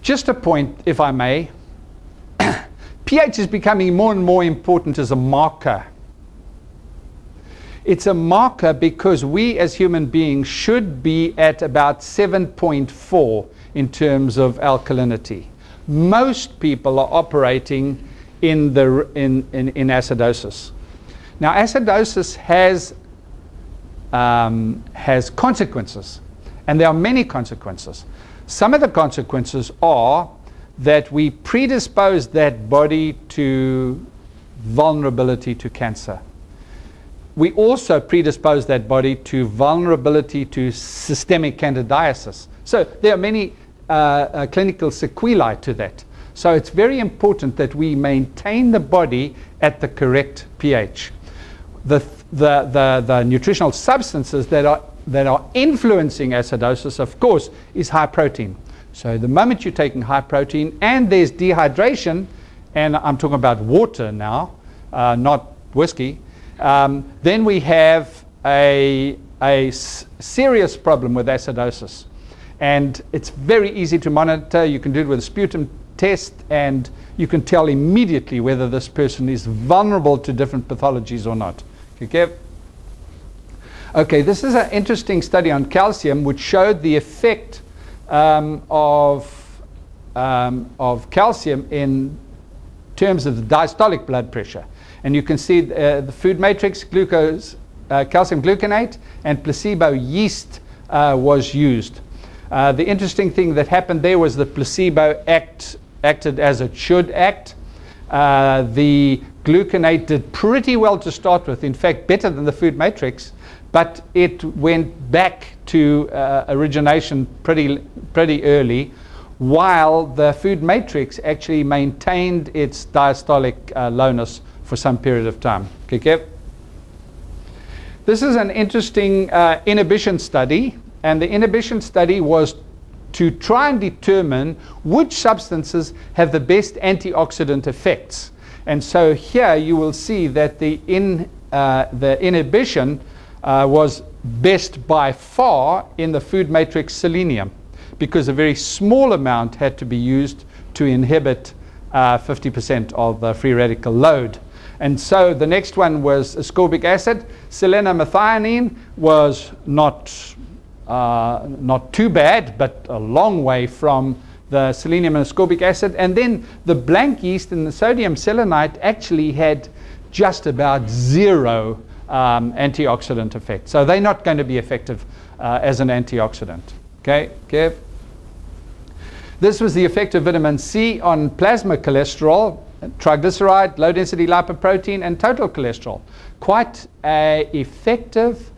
Just a point, if I may. pH is becoming more and more important as a marker. It's a marker because we as human beings should be at about 7.4 in terms of alkalinity. Most people are operating in acidosis. Now, acidosis has consequences, and there are many consequences. Some of the consequences are that we predispose that body to vulnerability to cancer. We also predispose that body to vulnerability to systemic candidiasis. So there are many clinical sequelae to that. So it's very important that we maintain the body at the correct pH. The nutritional substances that are influencing acidosis, of course, is high protein. So the moment you're taking high protein and there's dehydration, and I'm talking about water now, not whiskey, then we have a serious problem with acidosis. And it's very easy to monitor. You can do it with a sputum test, and you can tell immediately whether this person is vulnerable to different pathologies or not. Okay? Okay, this is an interesting study on calcium which showed the effect of calcium in terms of the diastolic blood pressure. And you can see the FoodMatrix calcium gluconate and placebo yeast was used. The interesting thing that happened there was the placebo acted as it should act. The gluconate did pretty well to start with, in fact better than the FoodMatrix, but it went back to origination pretty early, while the FoodMatrix actually maintained its diastolic lowness for some period of time. Okay. This is an interesting inhibition study, and the inhibition study was to try and determine which substances have the best antioxidant effects. And so here you will see that the inhibition was best by far in the FoodMatrix selenium, because a very small amount had to be used to inhibit 50% of the free radical load. And so the next one was ascorbic acid. Selenomethionine was not too bad, but a long way from the selenium and ascorbic acid. And then the blank yeast and the sodium selenite actually had just about zero antioxidant effect. So they're not going to be effective as an antioxidant. Okay, Kev? This was the effect of vitamin C on plasma cholesterol, triglyceride, low-density lipoprotein, and total cholesterol. Quite an effective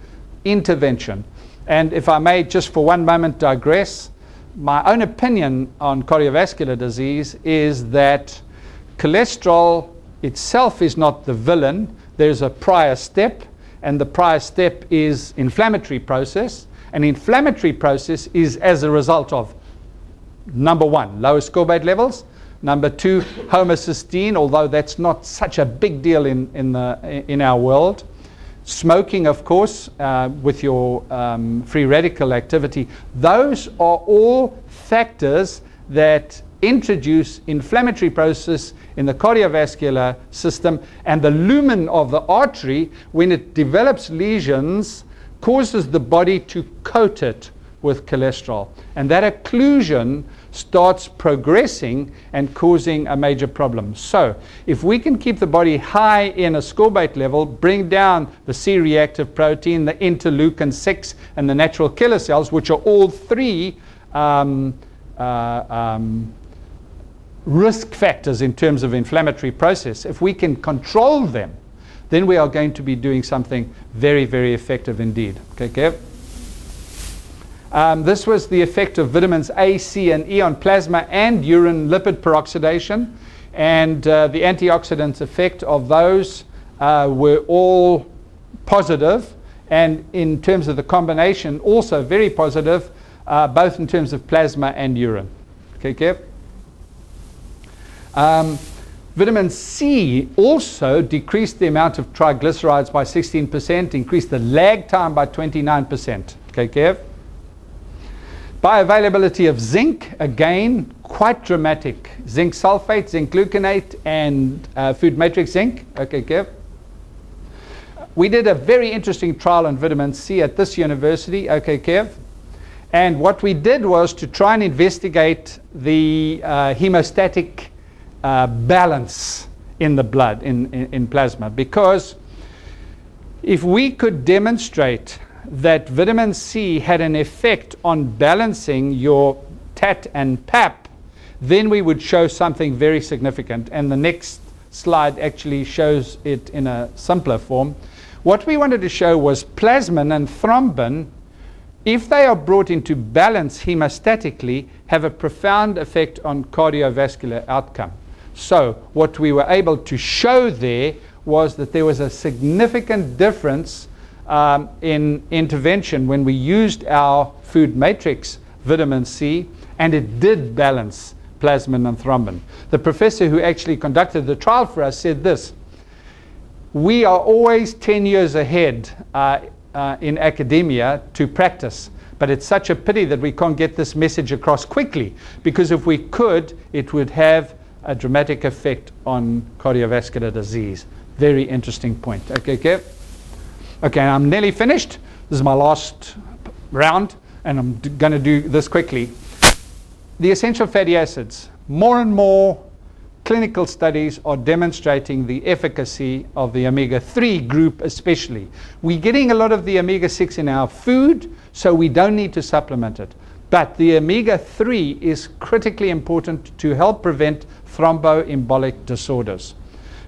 intervention. And if I may just for one moment digress, my own opinion on cardiovascular disease is that cholesterol itself is not the villain. There's a prior step, and the prior step is inflammatory process. An inflammatory process is as a result of, number one, low ascorbate levels. Number two, homocysteine, although that's not such a big deal in our world. Smoking, of course, with your free radical activity. Those are all factors that introduce inflammatory process in the cardiovascular system, and the lumen of the artery, when it develops lesions, causes the body to coat it with cholesterol. And that occlusion starts progressing and causing a major problem. So if we can keep the body high in ascorbate level, bring down the C-reactive protein, the interleukin-6, and the natural killer cells, which are all three risk factors in terms of inflammatory process, if we can control them, then we are going to be doing something very, very effective indeed. Okay, Kev? This was the effect of vitamins A, C, and E on plasma and urine lipid peroxidation, and the antioxidant effect of those were all positive, and in terms of the combination also very positive, both in terms of plasma and urine. Okay, Kev? Vitamin C also decreased the amount of triglycerides by 16%, increased the lag time by 29%. Okay, Kev? Bioavailability of zinc, again, quite dramatic. Zinc sulfate, zinc gluconate, and FoodMatrix zinc. Okay, Kev. We did a very interesting trial on vitamin C at this university. Okay, Kev. And what we did was to try and investigate the hemostatic balance in the blood, in plasma. Because if we could demonstrate that vitamin C had an effect on balancing your TAT and PAP, then we would show something very significant. And the next slide actually shows it in a simpler form. What we wanted to show was plasmin and thrombin, if they are brought into balance hemostatically, have a profound effect on cardiovascular outcome. So what we were able to show there was that there was a significant difference in intervention when we used our FoodMatrix vitamin C, and it did balance plasmin and thrombin. The professor who actually conducted the trial for us said this: we are always 10 years ahead in academia to practice, but it's such a pity that we can't get this message across quickly, because if we could, it would have a dramatic effect on cardiovascular disease. Very interesting point. Okay, Kev? Okay, I'm nearly finished. This is my last round, and I'm going to do this quickly. The essential fatty acids. More and more clinical studies are demonstrating the efficacy of the omega-3 group especially. We're getting a lot of the omega-6 in our food, so we don't need to supplement it. But the omega-3 is critically important to help prevent thromboembolic disorders.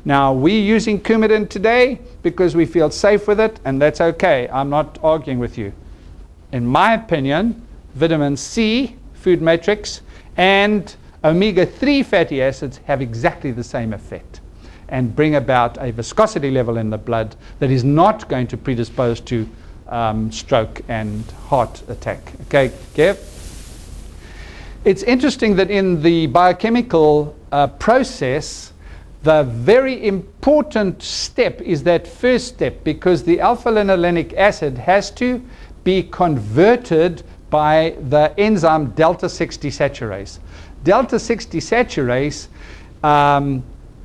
Now, we're using Coumadin today because we feel safe with it, and that's okay. I'm not arguing with you. In my opinion, vitamin C, FoodMatrix, and omega-3 fatty acids have exactly the same effect and bring about a viscosity level in the blood that is not going to predispose to stroke and heart attack. Okay, Kev? It's interesting that in the biochemical process, the very important step is that first step, because the alpha-linolenic acid has to be converted by the enzyme delta-6 desaturase. Delta-6 desaturase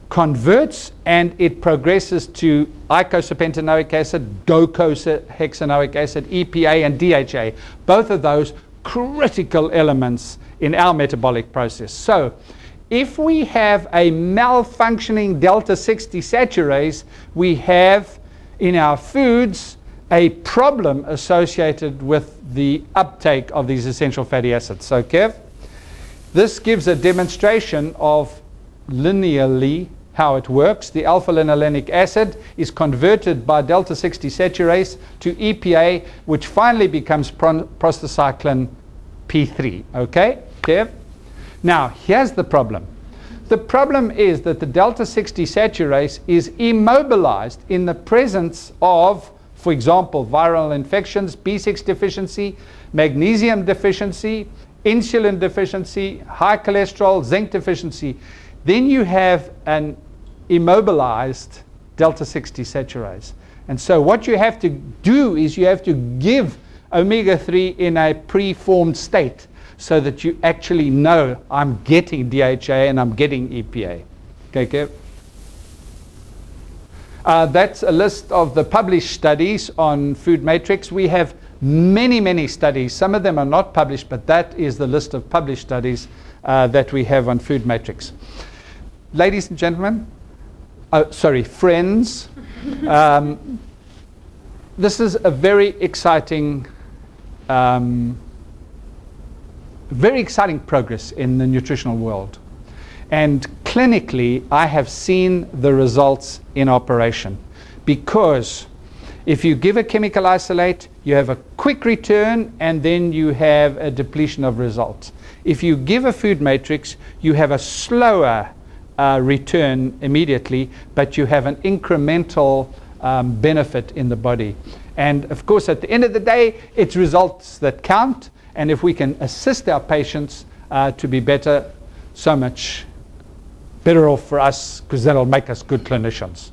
converts, and it progresses to eicosapentaenoic acid, docosahexaenoic acid, EPA, and DHA. Both of those critical elements in our metabolic process. So if we have a malfunctioning delta-6 desaturase, we have in our foods a problem associated with the uptake of these essential fatty acids. So, Kev, this gives a demonstration of linearly how it works. The alpha-linolenic acid is converted by delta-6 desaturase to EPA, which finally becomes prostacyclin P3. Okay, Kev? Now, here's the problem. The problem is that the delta-6 desaturase is immobilized in the presence of, for example, viral infections, B6 deficiency, magnesium deficiency, insulin deficiency, high cholesterol, zinc deficiency. Then you have an immobilized delta-6 desaturase. And so what you have to do is you have to give omega-3 in a preformed state so that you actually know I'm getting DHA and I'm getting EPA. Okay, Kev? That's a list of the published studies on FoodMatrix. We have many, many studies. Some of them are not published, but that is the list of published studies that we have on FoodMatrix. Ladies and gentlemen, friends, this is a very exciting progress in the nutritional world. And clinically, I have seen the results in operation, because if you give a chemical isolate, you have a quick return and then you have a depletion of results. If you give a FoodMatrix, you have a slower return immediately, but you have an incremental benefit in the body. And of course, at the end of the day, it's results that count. And if we can assist our patients to be better, so much better off for us, because that'll make us good clinicians.